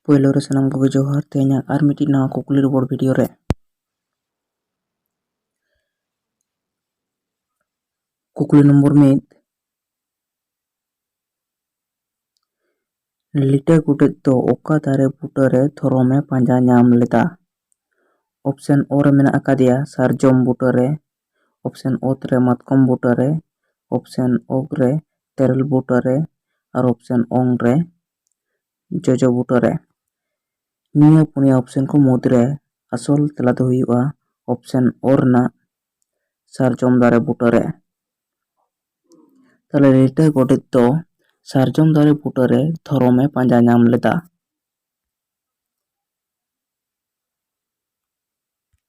ᱯᱳᱭᱞᱳ ᱨᱮ ᱥᱟᱱᱟᱢ ᱠᱚᱜᱮ ᱡᱚᱦᱟᱨ। ᱛᱮᱦᱮᱧᱟᱜ ᱟᱨ ᱢᱤᱫᱴᱤᱡ ᱱᱟᱣᱟ ᱠᱩᱠᱞᱤ ᱨᱚᱯᱚᱲ ᱵᱷᱤᱰᱤᱭᱳ ᱨᱮ ᱠᱩᱠᱞᱤ ᱱᱚᱢᱵᱚᱨ 1, ᱞᱤᱴᱟᱹ ᱜᱚᱰᱮᱛ ᱫᱚ ᱚᱠᱟ ᱫᱟᱨᱮ ᱵᱩᱴᱟᱹᱨᱮ ᱫᱷᱚᱨᱚᱢᱮ ᱯᱟᱸᱡᱟ ᱧᱟᱢ ᱞᱮᱫᱟ? ᱚᱯᱥᱮᱱ ᱚ ᱨᱮ ᱢᱮᱱᱟᱜ ᱟᱠᱟᱫᱮᱭᱟ ᱥᱟᱨᱡᱚᱢ ᱵᱩᱴᱟᱹᱨᱮ, ᱚᱯᱥᱮᱱ ᱚᱛ ᱨᱮ ᱢᱟᱛᱠᱚᱢ ᱵᱩᱴᱟᱹᱨᱮ, ᱚᱯᱥᱮᱱ ᱚᱜ ᱨᱮ ᱛᱮᱨᱮᱞ ᱵᱩᱴᱟᱹᱨᱮ ᱟᱨ ᱚᱯᱥᱮᱱ ᱚᱝ ᱨᱮ ᱡᱚᱡᱚ ᱵᱩᱴᱟᱹᱨᱮ। ᱱᱤᱭᱟᱹ ᱯᱩᱱᱭᱟ ᱚᱯᱥᱮᱱ ᱠᱚ ᱢᱩᱫᱽᱨᱮ ᱟᱥᱚᱞ ᱛᱮᱞᱟ ᱫᱚ ᱦᱩᱭᱩᱜᱼᱟ ᱚᱯᱥᱮᱱ ᱚ ᱨᱮᱱᱟᱜ ᱥᱟᱨᱡᱚᱢ ᱫᱟᱨᱮ ᱵᱩᱴᱟᱹᱨᱮ। ᱛᱟᱦᱞᱮ ᱞᱤᱴᱟᱹ ᱜᱚᱰᱮᱛ ᱫᱚ ᱥᱟᱨᱡᱚᱢ ᱫᱟᱨᱮ ᱵᱩᱴᱟᱹᱨᱮ ᱫᱷᱚᱨᱚᱢᱮ ᱯᱟᱸᱡᱟ ᱧᱟᱢ ᱞᱮᱫᱟ।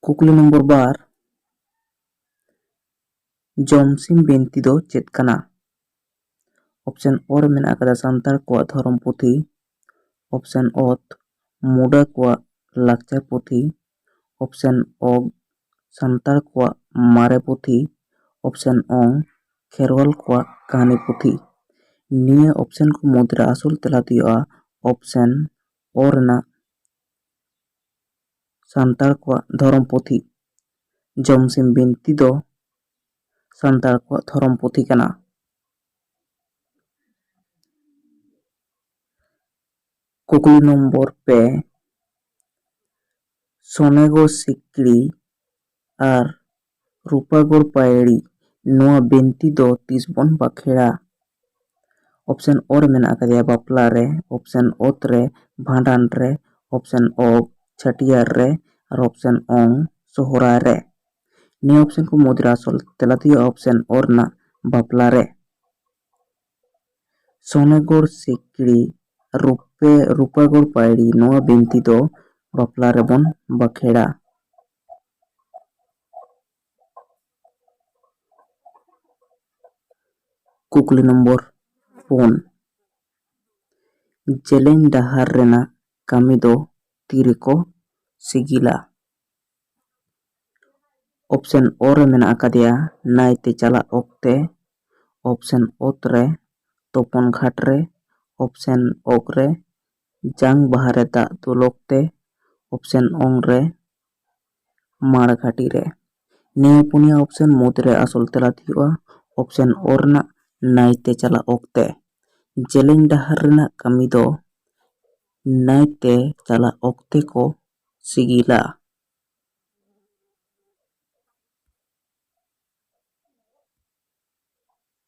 ᱠᱩᱠᱞᱤ ᱱᱚᱢᱵᱚᱨ 2, ᱡᱚᱢᱥᱤᱢ ᱵᱤᱱᱛᱤ ᱫᱚ ᱪᱮᱫ ᱠᱟᱱᱟ? ᱚᱯᱥᱮᱱ ᱚ ᱨᱮ ᱢᱮᱱᱟᱜ ᱟᱠᱟᱫᱟ ᱥᱟᱱᱛᱟᱲ ᱠᱚᱣᱟᱜ ᱫᱷᱚᱨᱚᱢ ᱯᱩᱛᱷᱤ, ᱚᱯᱥᱮᱱ ᱚᱛ ᱢᱩᱰᱟᱹ ᱠᱚᱣᱟᱜ ᱞᱟᱠᱪᱟᱨ ᱯᱩᱛᱷᱤ, ᱚᱯᱥᱮᱱ ᱚᱜ ᱥᱟᱱᱛᱟᱲ ᱠᱚᱣᱟᱜ ᱢᱟᱨᱮ ᱯᱩᱛᱷᱤ, ᱚᱯᱥᱮᱱ ᱚᱝ ᱠᱷᱮᱨᱣᱟᱞ ᱠᱚᱣᱟᱜ ᱠᱟᱹᱦᱱᱤ ᱯᱩᱛᱷᱤ। ᱱᱤᱭᱟᱹ ᱚᱯᱥᱮᱱ ᱠᱚ ᱢᱩᱫᱽᱨᱮ ᱟᱥᱚᱞ ᱛᱮᱞᱟ ᱫᱚ ᱦᱩᱭᱩᱜᱼᱟ ᱚᱯᱥᱮᱱ ᱚ ᱨᱮᱱᱟᱜ ᱥᱟᱱᱛᱟᱲ ᱠᱚᱣᱟᱜ ᱫᱷᱚᱨᱚᱢ ᱯᱩᱛᱷᱤ। ᱡᱚᱢᱥᱤᱢ ᱵᱤᱱᱛᱤ ᱫᱚ ᱥᱟᱱᱛᱟᱲ ᱠᱚᱣᱟᱜ ᱫᱷᱚᱨᱚᱢ ᱯᱩᱛᱷᱤ ᱠᱟᱱᱟ। ᱠᱩᱠᱞᱤ ᱱᱚᱢᱵᱚᱨ 3, ᱥᱚᱱᱮᱜᱚᱲ ᱥᱤᱠᱲᱤ ᱟᱨ ᱨᱩᱯᱟᱜᱚᱲ ᱯᱟᱭᱲᱤ ᱱᱚᱣᱟ ᱵᱤᱱᱛᱤ ᱫᱚ ᱛᱤᱥ ᱵᱚᱱ ᱵᱟᱸᱠᱷᱮᱲᱟ? ᱚᱯᱥᱮᱱ ᱚ ᱨᱮ ᱢᱮᱱᱟᱜ ᱟᱠᱟᱫᱮᱭᱟ ᱵᱟᱯᱞᱟ ᱨᱮ, ᱚᱯᱥᱮᱱ ᱚᱛ ᱨᱮ ᱵᱷᱟᱸᱰᱟᱱ ᱨᱮ, ᱚᱯᱥᱮᱱ ᱚᱜ ᱪᱷᱟᱹᱴᱭᱟᱹᱨ ᱨᱮ ᱟᱨ ᱚᱯᱥᱮᱱ ᱚᱝ ᱥᱚᱦᱨᱟᱭ ᱨᱮ। ᱱᱤᱭᱟᱹ ᱚᱯᱥᱮᱱ ᱠᱚ ᱢᱩᱫᱽᱨᱮ ᱟᱥᱚᱞ ᱛᱮᱞᱟ ᱫᱚ ᱦᱩᱭᱩᱜᱼᱟ ᱚᱯᱥᱮᱱ ᱚ ᱨᱮᱱᱟᱜ ᱵᱟᱯᱞᱟ ᱨᱮ। ᱥᱚᱱᱮᱜᱚᱲ ᱥᱤᱠᱲᱤ ᱨᱩᱯᱟᱜᱚᱲ ᱯᱟᱭᱲᱤ ᱱᱚᱣᱟ ᱵᱤᱱᱛᱤ ᱫᱚ ᱵᱟᱯᱞᱟ ᱨᱮᱵᱚᱱ ᱵᱟᱸᱠᱷᱮᱲᱟ। ᱠᱩᱠᱞᱤ ᱱᱚᱢᱵᱚᱨ 4, ᱡᱮᱞᱮᱧ ᱰᱟᱦᱟᱨ ᱨᱮᱱᱟᱜ ᱠᱟᱹᱢᱤ ᱫᱚ ᱛᱤᱨᱮᱠᱚ ᱥᱤᱜᱤᱞᱟ? ᱚᱯᱥᱮᱱ ᱚ ᱨᱮ ᱢᱮᱱᱟᱜ ᱟᱠᱟᱫᱮᱭᱟ ᱱᱟᱹᱭᱛᱮ ᱪᱟᱞᱟᱜ ᱚᱠᱛᱮ, ᱚᱯᱥᱮᱱ ᱚᱛ ᱨᱮ ᱛᱚᱯᱚᱱ ᱜᱷᱟᱴ ᱨᱮ, ᱚᱯᱥᱮᱱ ᱚᱜ ᱨᱮ ᱡᱟᱝ ᱵᱟᱦᱟ ᱨᱮ ᱫᱟᱜ ᱫᱩᱞ ᱚᱠᱛᱮ, ᱚᱯᱥᱮᱱ ᱚᱝ ᱨᱮ ᱢᱟᱲ ᱜᱷᱟᱹᱴᱤ ᱨᱮ। ᱱᱤᱭᱟᱹ ᱯᱩᱱᱭᱟ ᱚᱯᱥᱮᱱ ᱢᱩᱫᱽᱨᱮ ᱟᱥᱚᱞ ᱛᱮᱞᱟ ᱫᱚ ᱦᱩᱭᱩᱜᱼᱟ ᱚᱯᱥᱮᱱ ᱚ ᱨᱮᱱᱟᱜ ᱱᱟᱹᱭᱛᱮ ᱪᱟᱞᱟᱜ ᱚᱠᱛᱮ। ᱡᱮᱞᱮᱧ ᱰᱟᱦᱟᱨ ᱨᱮᱱᱟᱜ ᱠᱟᱹᱢᱤ ᱫᱚ ᱱᱟᱹᱭᱛᱮ ᱪᱟᱞᱟᱜ ᱚᱠᱛᱮ ᱠᱚ ᱥᱤᱜᱤᱞᱟ।